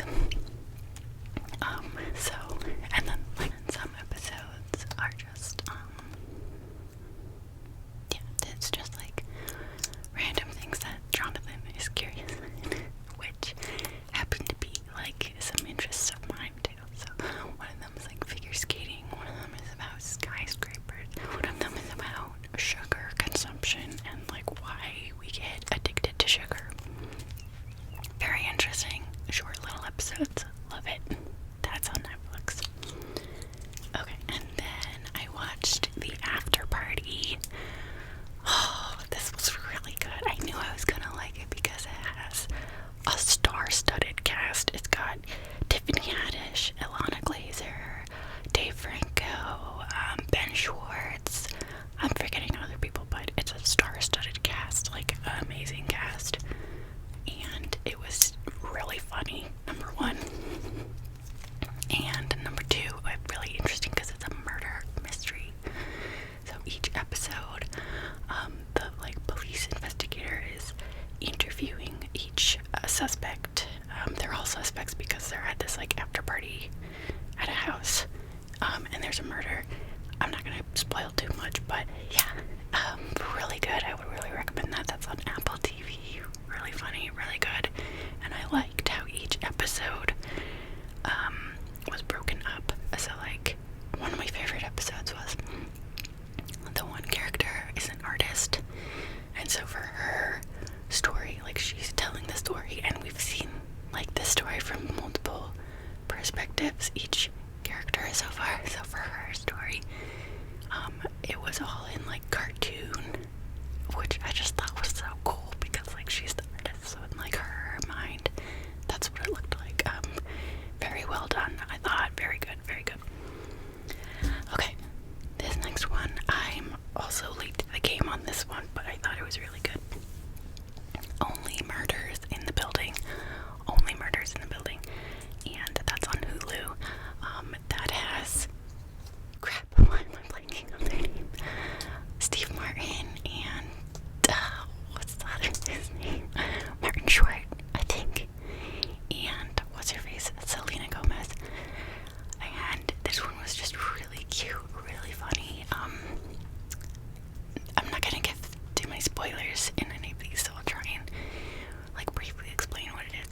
Netflix. So, and then like some episodes are just yeah, it's just like random things that Jonathan is curious in, which happen to be like some interests of mine too. So one of them is like figure skating, one of them is about skyscrapers, one of them is about sugar consumption and like why we get addicted to sugar. Very interesting, short little episodes. Love it. That's on Netflix. Okay, and then I watched The After Party. Oh, this was really good. I knew I was gonna like it because it has a star-studded cast. It's got Tiffany Haddish, Ilana Glazer, Dave Franco, Ben Schwartz. I'm forgetting other people, but it's a star-studded cast, like an amazing cast. And it was really funny, number one. And number two, really interesting because it's a murder mystery. So each episode, the like police investigator is interviewing each suspect. They're all suspects because they're at this like after party at a house, and there's a murder. I'm not gonna spoil too much, but yeah, really good. I would really recommend that. That's on Apple TV. Really funny, really good. And I liked how each episode was broken up. So like one of my favorite episodes was the one character is an artist, and so for her story, like she's telling the story, and we've seen like this story from multiple perspectives, each character so far. So for her story, it was all in like cartoon, which I just thought was so cool because like she's the artist, so in like her mind, that's what it looked like. Very well done. I thought very good, very good. Okay, this next one, I'm also late to the game on this one, but I thought it was really good. Only Murders in the Building. Only Murders in the Building. And that's on Hulu. That has, crap, why am I blanking on their name? Steve Martin and, what's the other his name? Martin Short, I think. And what's her face? Selena Gomez. And this one was just really cute, really funny. I'm not gonna give too many spoilers in any of these, so I'll try and like briefly explain what it is.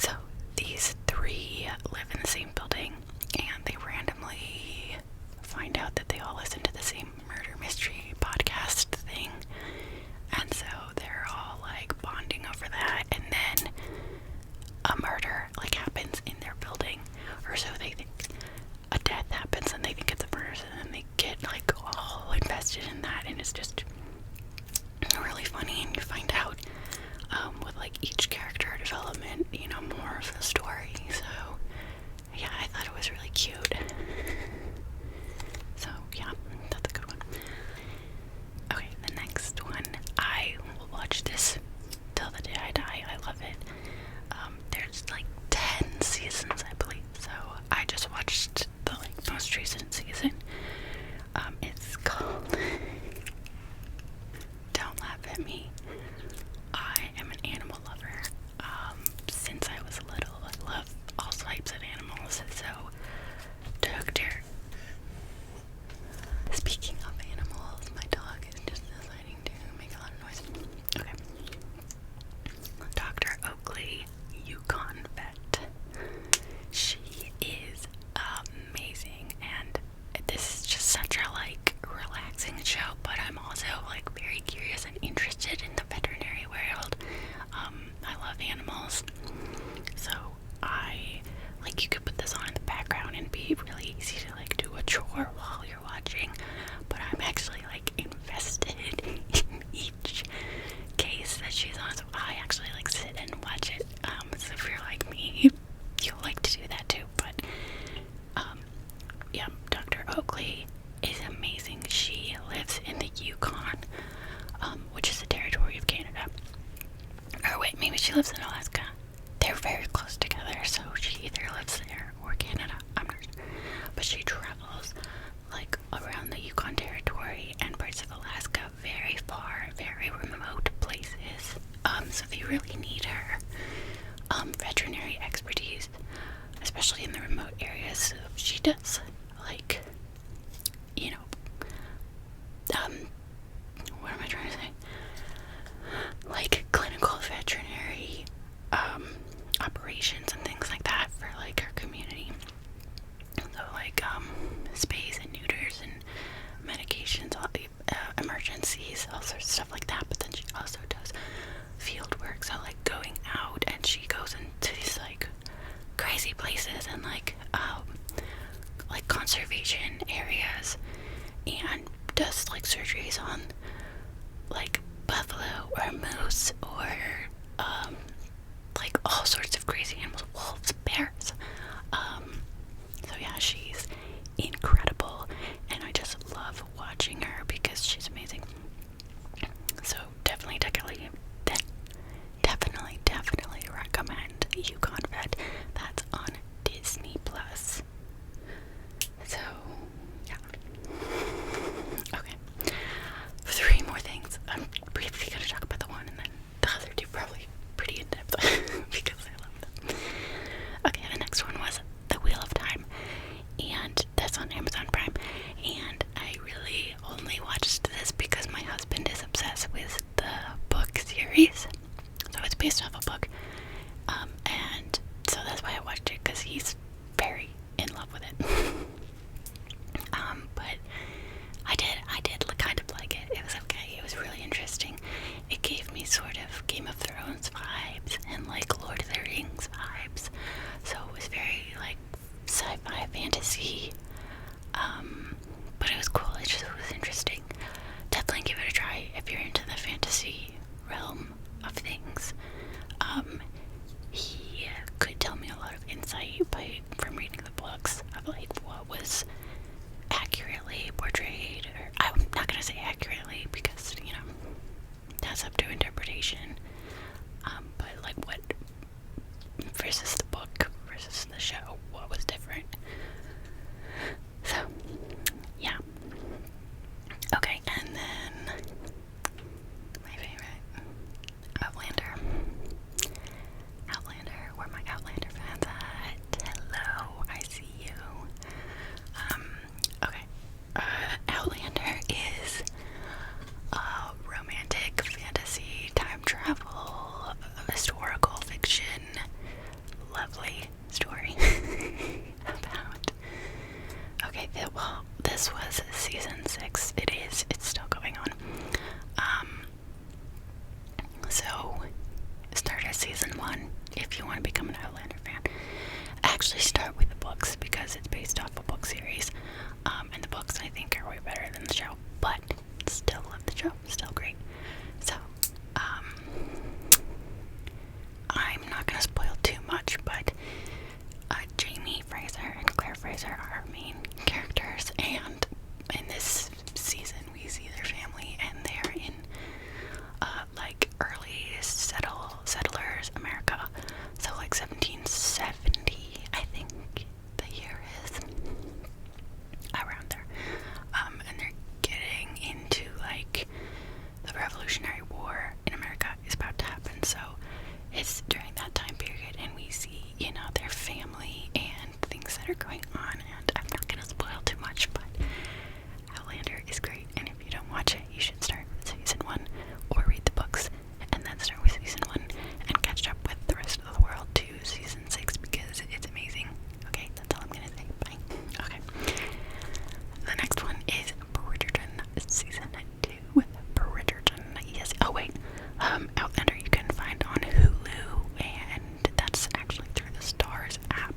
So these three live in the same building, and they randomly find out that they all listen to the same murder mystery podcast thing, and so they're all like bonding over that, and then a murder like happens in their building, or so they think. A death happens and they think it's a person, and they get like all invested in that, and it's just really funny, and you find out with like each character development, you know, more of the story. So yeah, I thought it was really cute. So yeah, that's a good one. Okay, the next one, I will watch this till the day I die. I love it. There's like 10 seasons, I believe, so I just watched the like most recent season. It's called Don't Laugh at Me. I am an animal lover. Since I was little, I love all types of animals. So Doctor, speaking of animals, my dog is just deciding to make a lot of noise. Okay. Dr. Oakley, Yukon Vet. She is amazing, and this is just such a like relaxing show, but I'm also like very curious and interested in the veterinary world. I love animals, so I like, you could put this on in the background and be really easy to like do a chore while you're watching, but I'm actually like invested in each case that she's on, so I actually like sit and watch it. So if you're like me, you'll like to do that too. But yeah, Dr. Oakley is amazing. She lives in the Yukon, which is a territory of Canada. Or wait, maybe she lives in Alaska. They're very close together, so she either lives there or Canada. I'm not sure. But she travels like around the Yukon territory and parts of Alaska, very far, very remote places. So they really need her veterinary expertise especially in the remote areas. So she does, like, you know, what am I trying to say? Like clinical veterinary operations and things like that for like her community. So like spays and neuters and medications, all the emergencies, all sorts of stuff like that. But then she also does field work, so like going out, and she goes into these like crazy places and like conservation areas, and does like surgeries on like buffalo or moose or like all sorts of crazy animals, wolves, bears. So yeah, she's incredible, and I just love watching her because she's amazing. So definitely recommend Yukon Vet. That's on Disney Plus. So yeah. Okay. 3 more things. I'm briefly gonna talk about the one, and then the other 2 probably pretty in depth because I love them. Okay, the next one was The Wheel of Time, and that's on Amazon Prime. And I really only watched this because my husband is obsessed with the book series. So it's based off a book, and so that's why I watched it, because he's very in love with it. But I did kind of like it. It was okay. It was really interesting. It gave me sort of Game of Thrones vibes and like Lord of the Rings vibes. So it was very like sci-fi fantasy. But it was cool. It was interesting. Definitely give it a try if you're into the fantasy realm of things. He could tell me a lot of insight from reading the books of like what was accurately portrayed, or I'm not gonna say accurately because, you know, that's up to interpretation. But like what versus the book versus the show, what was different. So yeah. Okay, and then my favorite, Outlander. Where my Outlander fans at? Hello, I see you. Okay. Outlander is a romantic fantasy, time travel, historical fiction, lovely story about. Okay, well, this was season 6. It's still going on. So start at season 1 if you want to become an Outlander fan. Actually start with the books because it's based off a book series. And the books I think are way better than the show, but still love the show, still great. So, I'm not gonna spoil too much, but Jamie Fraser and Claire Fraser are our main characters, and in this season we see their family, and they're in like early settlers America, so like 1770 I think the year is, around there. And they're getting into like the Revolutionary War in America is about to happen, so it's during that time period, and we see, you know, their family and things that are going on, and I'm not gonna spoil too much, but Outlander is great, and if you don't watch it, you should start with season 1 or read the books and then start with season 1 and catch up with the rest of the world to season 6 because it's amazing. Okay, that's all I'm gonna say. Bye. Okay. The next one is Bridgerton, season 2 with Bridgerton. Yes. Oh wait. Outlander you can find on Hulu, and that's actually through the Stars app.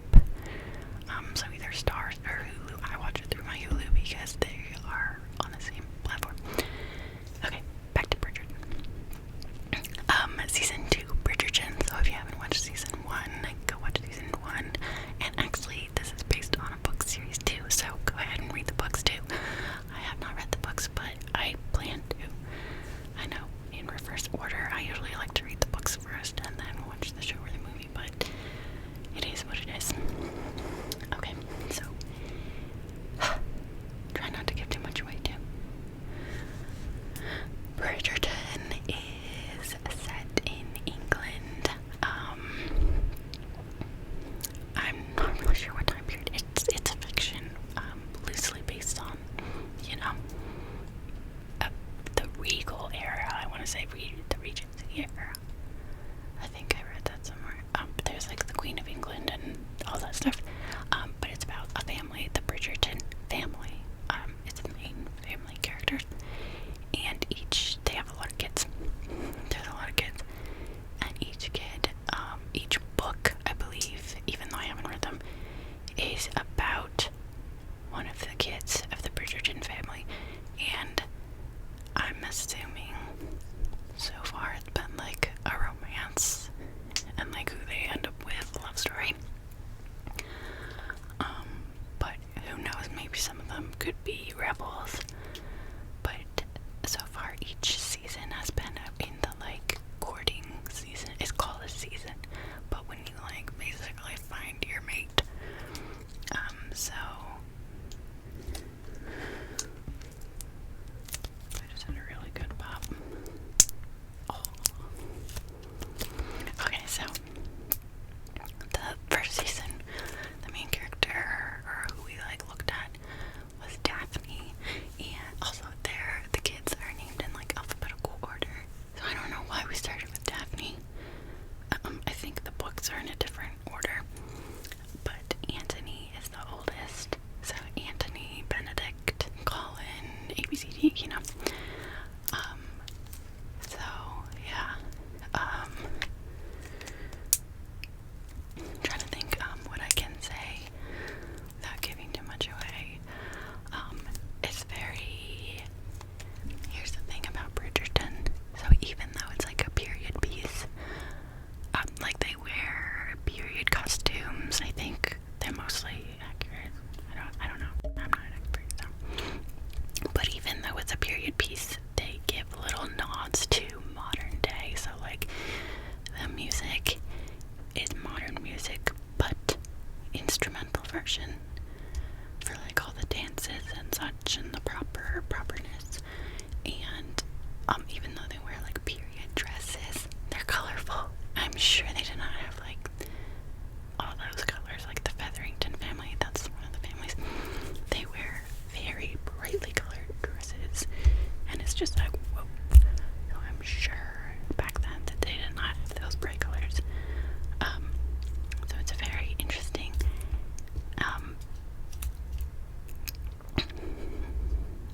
So either Stars So the first season, the main character, or who we like looked at, was Daphne, and also there the kids are named in like alphabetical order. So I don't know why we started with Daphne. I think the books are in a different order, but Anthony is the oldest. So Anthony, Benedict, Colin, ABCD, you know. So yeah. I'm trying to think what I can say without giving too much away. It's very. Here's the thing about Bridgerton. So even though it's like a period piece, like they wear period costumes, I think they're mostly accurate. I don't know. I'm not an expert, so. But even though it's a period piece, they give little nods to modern day. So like the music is modern music, but instrumental version for like all the dances and such and the properness. And even though they wear like period dresses, they're colorful. I'm sure they did not have like all those colors, like the Featherington family. That's one of the families. They wear very brightly colored dresses, and it's just like whoa. So I'm sure back then that they did not have those bright colors. So it's a very interesting.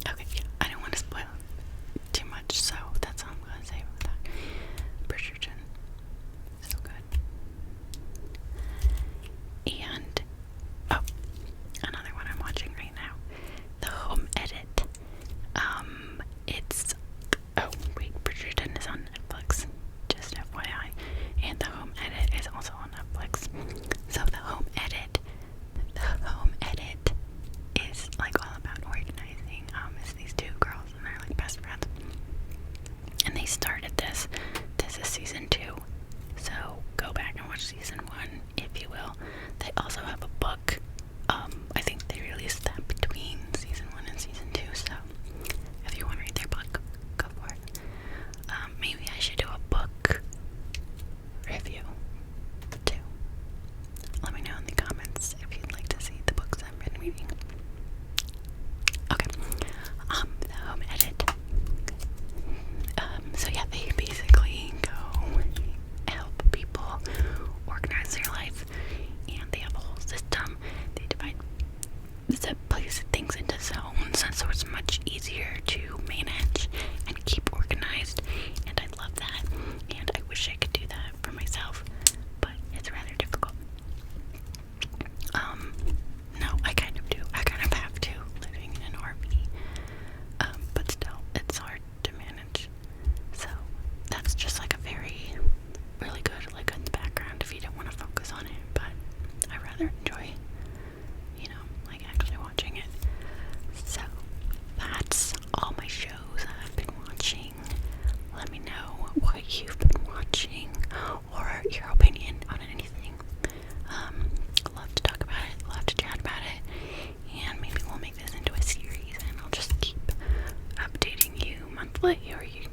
Okay, yeah, I don't want to spoil too much, so that's all I'm gonna say about that. Bridgerton, so good. And another one I'm watching right now, The Home Edit. It's Bridgerton is on Netflix, just FYI, and The Home Edit is also on Netflix. So The Home Edit is like all about organizing. It's these two girls and they're like best friends, and they started this. This is season 2, so go back and watch season 1 if you will. They also have a book. I think they released that between season 1 and season 2, so if you want to read their book, go for it. Maybe I should do a book review too. Let me know in the comments if you'd like to see the books I've been reading. Okay, The Home Edit. So yeah, they basically go help people organize their life, and they have a whole system. They place things into zones, so it's much easier to manage and keep organized, and I love that, and I wish I could do that for myself, but it's rather difficult. No, I kind of do. I kind of have to, living in an RV, but still, it's hard to manage. So that's just like a really good, like in the background if you don't want to focus on it, but I rather enjoy, like actually watching it. So that's all my shows I've been watching. Let me know what you've been watching or your opinion on anything. Love to talk about it, love to chat about it, and maybe we'll make this into a series and I'll just keep updating you monthly, or you